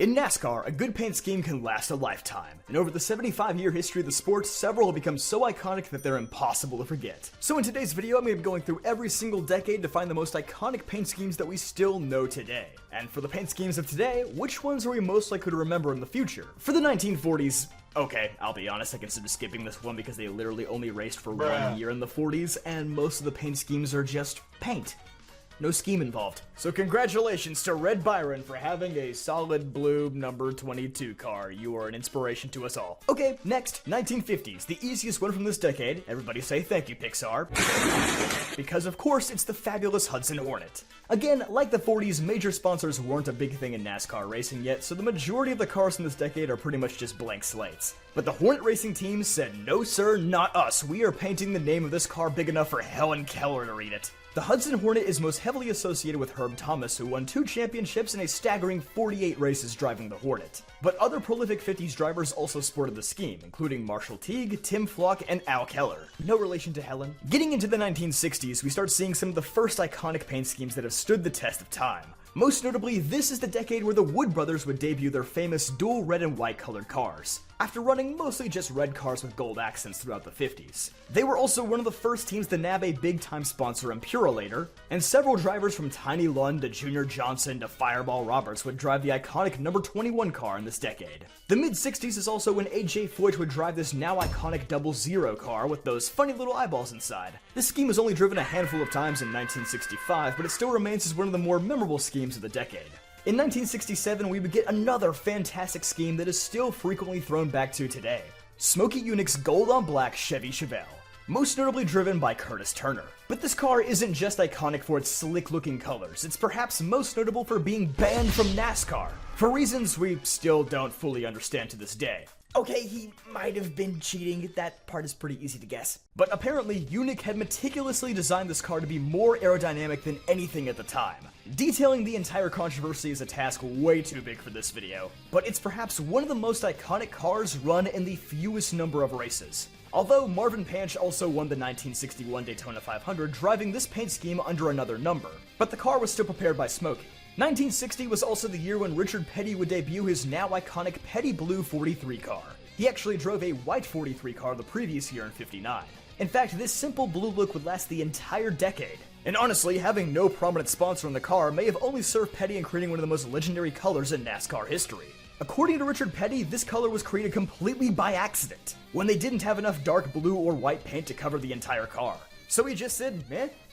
In NASCAR, a good paint scheme can last a lifetime, and over the 75-year history of the sport, several have become so iconic that they're impossible to forget. So in today's video, I'm going to be going through every single decade to find the most iconic paint schemes that we still know today. And for the paint schemes of today, which ones are we most likely to remember in the future? For the 1940s, okay, I'll be honest, I consider skipping this one because they literally only raced for 1 year in the 40s, and most of the paint schemes are just paint. No scheme involved. So congratulations to Red Byron for having a solid blue number 22 car. You are an inspiration to us all. Okay, next, 1950s, the easiest one from this decade. Everybody say thank you, Pixar. Because of course, it's the fabulous Hudson Hornet. Again, like the 40s, major sponsors weren't a big thing in NASCAR racing yet, so the majority of the cars in this decade are pretty much just blank slates. But the Hornet racing team said, no sir, not us. We are painting the name of this car big enough for Helen Keller to read it. The Hudson Hornet is most heavily associated with Herb Thomas, who won 2 championships and a staggering 48 races driving the Hornet. But other prolific 50s drivers also sported the scheme, including Marshall Teague, Tim Flock, and Al Keller. No relation to Helen. Getting into the 1960s, we start seeing some of the first iconic paint schemes that have stood the test of time. Most notably, this is the decade where the Wood brothers would debut their famous dual red and white colored cars, after running mostly just red cars with gold accents throughout the 50s. They were also one of the first teams to nab a big-time sponsor in Purolator, and several drivers from Tiny Lund to Junior Johnson to Fireball Roberts would drive the iconic number 21 car in this decade. The mid-60s is also when A.J. Foyt would drive this now iconic 00 car with those funny little eyeballs inside. This scheme was only driven a handful of times in 1965, but it still remains as one of the more memorable schemes of the decade. In 1967, we would get another fantastic scheme that is still frequently thrown back to today. Smokey Yunick's gold on black Chevy Chevelle, most notably driven by Curtis Turner. But this car isn't just iconic for its slick looking colors, it's perhaps most notable for being banned from NASCAR, for reasons we still don't fully understand to this day. Okay, he might have been cheating, that part is pretty easy to guess. But apparently, Yunick had meticulously designed this car to be more aerodynamic than anything at the time. Detailing the entire controversy is a task way too big for this video, but it's perhaps one of the most iconic cars run in the fewest number of races. Although Marvin Panch also won the 1961 Daytona 500 driving this paint scheme under another number, but the car was still prepared by Smokey. 1960 was also the year when Richard Petty would debut his now iconic Petty Blue 43 car. He actually drove a white 43 car the previous year in 59. In fact, this simple blue look would last the entire decade. And honestly, having no prominent sponsor on the car may have only served Petty in creating one of the most legendary colors in NASCAR history. According to Richard Petty, this color was created completely by accident, when they didn't have enough dark blue or white paint to cover the entire car. So he just said,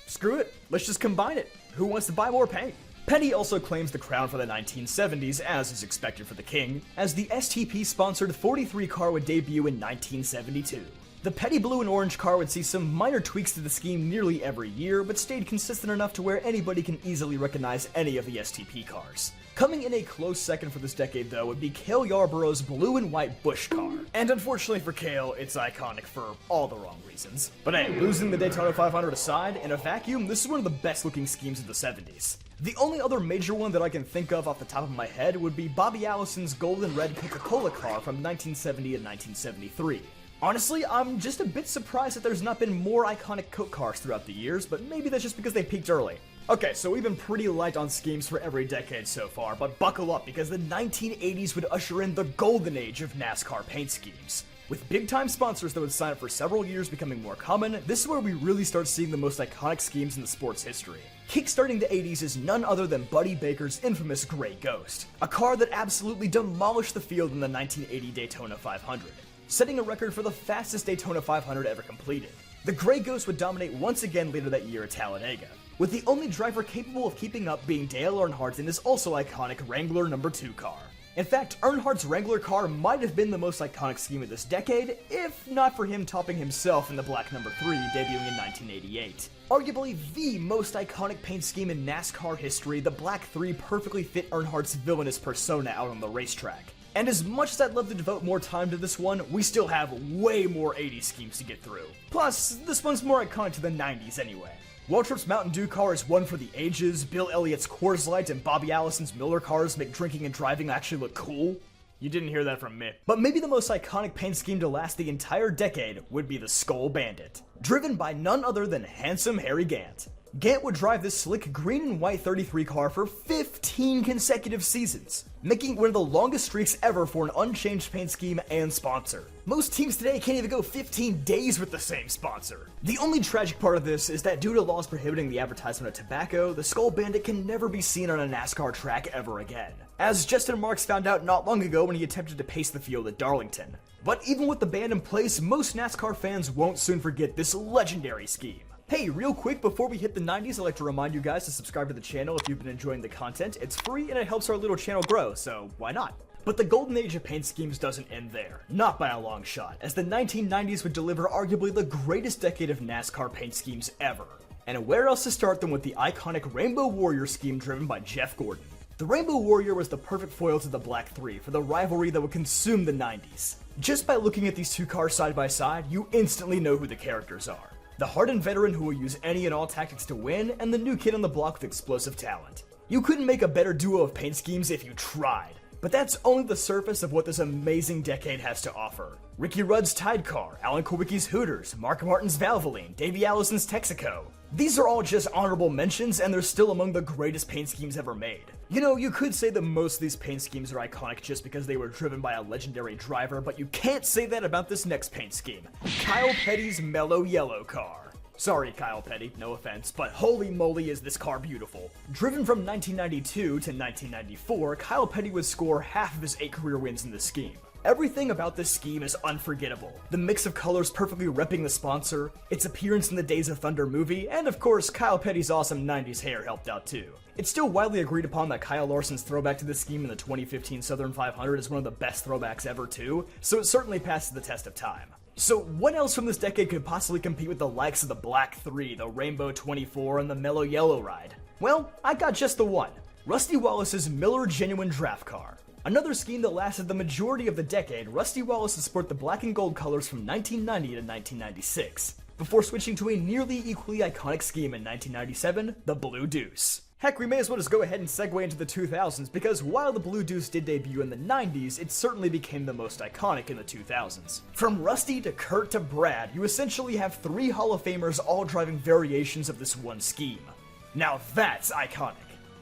screw it, let's just combine it. Who wants to buy more paint? Petty also claims the crown for the 1970s, as is expected for the king, as the STP-sponsored 43 car would debut in 1972. The Petty Blue and Orange car would see some minor tweaks to the scheme nearly every year, but stayed consistent enough to where anybody can easily recognize any of the STP cars. Coming in a close second for this decade, though, would be Cale Yarborough's blue and white Busch car. And unfortunately for Cale, it's iconic for all the wrong reasons. But hey, losing the Daytona 500 aside, in a vacuum, this is one of the best looking schemes of the 70s. The only other major one that I can think of off the top of my head would be Bobby Allison's gold and red Coca-Cola car from 1970 and 1973. Honestly, I'm just a bit surprised that there's not been more iconic Coke cars throughout the years, but maybe that's just because they peaked early. Okay, so we've been pretty light on schemes for every decade so far, but buckle up because the 1980s would usher in the golden age of NASCAR paint schemes. With big-time sponsors that would sign up for several years becoming more common, this is where we really start seeing the most iconic schemes in the sport's history. Kickstarting the 80s is none other than Buddy Baker's infamous Gray Ghost, a car that absolutely demolished the field in the 1980 Daytona 500. Setting a record for the fastest Daytona 500 ever completed. The Gray Ghost would dominate once again later that year at Talladega, with the only driver capable of keeping up being Dale Earnhardt in his also iconic Wrangler No. 2 car. In fact, Earnhardt's Wrangler car might have been the most iconic scheme of this decade, if not for him topping himself in the black No. 3 debuting in 1988. Arguably the most iconic paint scheme in NASCAR history, the Black 3 perfectly fit Earnhardt's villainous persona out on the racetrack. And as much as I'd love to devote more time to this one, we still have way more 80s schemes to get through. Plus, this one's more iconic to the 90s anyway. Waltrip's Mountain Dew car is one for the ages, Bill Elliott's Coors Light and Bobby Allison's Miller cars make drinking and driving actually look cool. You didn't hear that from me. But maybe the most iconic paint scheme to last the entire decade would be the Skull Bandit, driven by none other than handsome Harry Gant. Gant would drive this slick green and white 33 car for 15 consecutive seasons, making it one of the longest streaks ever for an unchanged paint scheme and sponsor. Most teams today can't even go 15 days with the same sponsor. The only tragic part of this is that due to laws prohibiting the advertisement of tobacco, the Skull Bandit can never be seen on a NASCAR track ever again, as Justin Marks found out not long ago when he attempted to pace the field at Darlington. But even with the ban in place, most NASCAR fans won't soon forget this legendary scheme. Hey, real quick, before we hit the 90s, I'd like to remind you guys to subscribe to the channel if you've been enjoying the content. It's free and it helps our little channel grow, so why not? But the golden age of paint schemes doesn't end there, not by a long shot, as the 1990s would deliver arguably the greatest decade of NASCAR paint schemes ever. And where else to start than with the iconic Rainbow Warrior scheme driven by Jeff Gordon. The Rainbow Warrior was the perfect foil to the Black 3 for the rivalry that would consume the 90s. Just by looking at these two cars side by side, you instantly know who the characters are. The hardened veteran who will use any and all tactics to win, and the new kid on the block with explosive talent. You couldn't make a better duo of paint schemes if you tried. But that's only the surface of what this amazing decade has to offer. Ricky Rudd's Tide Car, Alan Kulwicki's Hooters, Mark Martin's Valvoline, Davey Allison's Texaco. These are all just honorable mentions, and they're still among the greatest paint schemes ever made. You know, you could say that most of these paint schemes are iconic just because they were driven by a legendary driver, but you can't say that about this next paint scheme, Kyle Petty's Mellow Yellow Car. Sorry, Kyle Petty, no offense, but holy moly is this car beautiful. Driven from 1992 to 1994, Kyle Petty would score half of his 8 career wins in this scheme. Everything about this scheme is unforgettable. The mix of colors perfectly repping the sponsor, its appearance in the Days of Thunder movie, and of course, Kyle Petty's awesome 90s hair helped out too. It's still widely agreed upon that Kyle Larson's throwback to this scheme in the 2015 Southern 500 is one of the best throwbacks ever too, so it certainly passes the test of time. So what else from this decade could possibly compete with the likes of the Black 3, the Rainbow 24, and the Mellow Yellow ride? Well, I got just the one. Rusty Wallace's Miller Genuine Draft Car. Another scheme that lasted the majority of the decade, Rusty Wallace would sport the black and gold colors from 1990 to 1996, before switching to a nearly equally iconic scheme in 1997, the Blue Deuce. Heck, we may as well just go ahead and segue into the 2000s, because while the Blue Deuce did debut in the 90s, it certainly became the most iconic in the 2000s. From Rusty to Kurt to Brad, you essentially have 3 Hall of Famers all driving variations of this one scheme. Now that's iconic.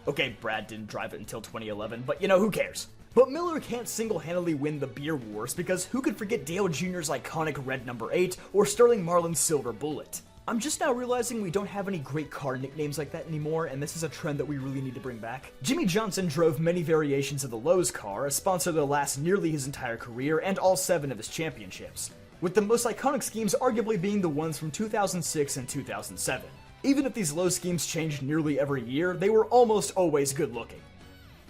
Okay, Brad didn't drive it until 2011, but you know, who cares? But Miller can't single-handedly win the beer wars, because who could forget Dale Jr.'s iconic red number 8 or Sterling Marlin's Silver Bullet? I'm just now realizing we don't have any great car nicknames like that anymore, and this is a trend that we really need to bring back. Jimmy Johnson drove many variations of the Lowe's car, a sponsor that lasts nearly his entire career and all 7 of his championships, with the most iconic schemes arguably being the ones from 2006 and 2007. Even if these Lowe's schemes changed nearly every year, they were almost always good looking.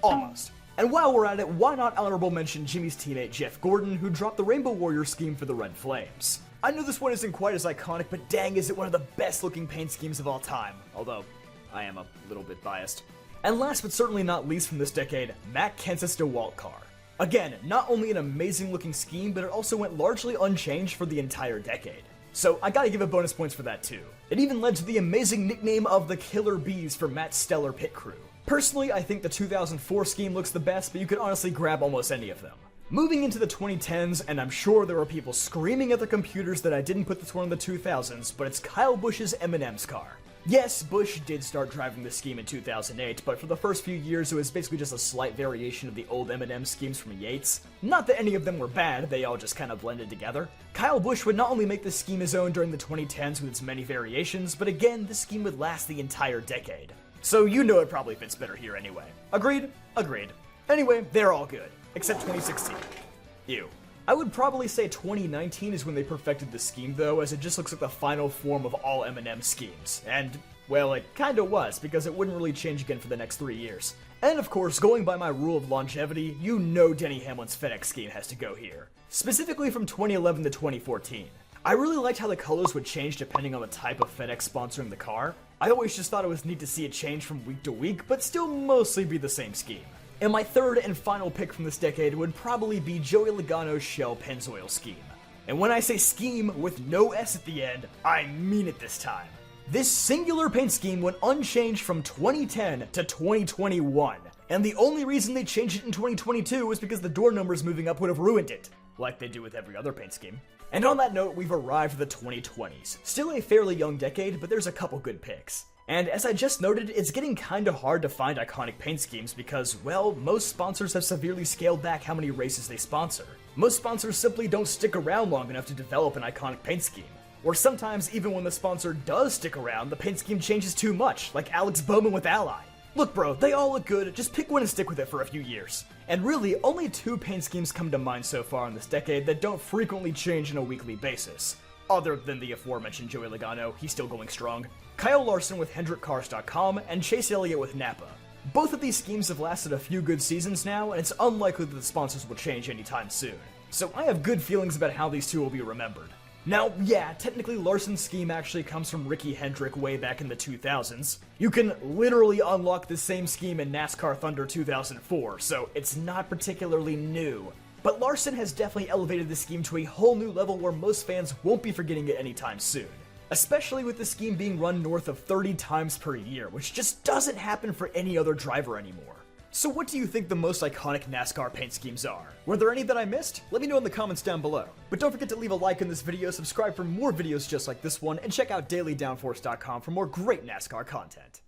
Almost. And while we're at it, why not honorable mention Jimmy's teammate Jeff Gordon, who dropped the Rainbow Warrior scheme for the Red Flames. I know this one isn't quite as iconic, but dang is it one of the best looking paint schemes of all time, although I am a little bit biased. And last but certainly not least from this decade, Matt Kenseth's DeWalt car. Again, not only an amazing looking scheme, but it also went largely unchanged for the entire decade. So I gotta give it bonus points for that too. It even led to the amazing nickname of the Killer Bees for Matt's stellar pit crew. Personally, I think the 2004 scheme looks the best, but you could honestly grab almost any of them. Moving into the 2010s, and I'm sure there are people screaming at their computers that I didn't put this one in the 2000s, but it's Kyle Busch's M&M's car. Yes, Busch did start driving this scheme in 2008, but for the first few years it was basically just a slight variation of the old M&M schemes from Yates. Not that any of them were bad, they all just kind of blended together. Kyle Busch would not only make this scheme his own during the 2010s with its many variations, but again, this scheme would last the entire decade. So you know it probably fits better here anyway. Agreed? Agreed. Anyway, they're all good. Except 2016. Ew. I would probably say 2019 is when they perfected the scheme though, as it just looks like the final form of all M&M schemes. And, well, it kinda was, because it wouldn't really change again for the next 3 years. And of course, going by my rule of longevity, you know Denny Hamlin's FedEx scheme has to go here. Specifically from 2011 to 2014. I really liked how the colors would change depending on the type of FedEx sponsoring the car. I always just thought it was neat to see it change from week to week, but still mostly be the same scheme. And my third and final pick from this decade would probably be Joey Logano's Shell Pennzoil scheme. And when I say scheme with no S at the end, I mean it this time. This singular paint scheme went unchanged from 2010 to 2021, and the only reason they changed it in 2022 was because the door numbers moving up would have ruined it, like they do with every other paint scheme. And on that note, we've arrived at the 2020s. Still a fairly young decade, but there's a couple good picks. And as I just noted, it's getting kinda hard to find iconic paint schemes because, well, most sponsors have severely scaled back how many races they sponsor. Most sponsors simply don't stick around long enough to develop an iconic paint scheme. Or sometimes, even when the sponsor does stick around, the paint scheme changes too much, like Alex Bowman with Ally. Look bro, they all look good, just pick one and stick with it for a few years. And really, only 2 paint schemes come to mind so far in this decade that don't frequently change on a weekly basis. Other than the aforementioned Joey Logano, he's still going strong, Kyle Larson with HendrickCars.com, and Chase Elliott with Napa. Both of these schemes have lasted a few good seasons now, and it's unlikely that the sponsors will change anytime soon. So I have good feelings about how these two will be remembered. Now, yeah, technically Larson's scheme actually comes from Ricky Hendrick way back in the 2000s. You can literally unlock the same scheme in NASCAR Thunder 2004, so it's not particularly new. But Larson has definitely elevated the scheme to a whole new level where most fans won't be forgetting it anytime soon. Especially with the scheme being run north of 30 times per year, which just doesn't happen for any other driver anymore. So what do you think the most iconic NASCAR paint schemes are? Were there any that I missed? Let me know in the comments down below. But don't forget to leave a like in this video, subscribe for more videos just like this one, and check out dailydownforce.com for more great NASCAR content.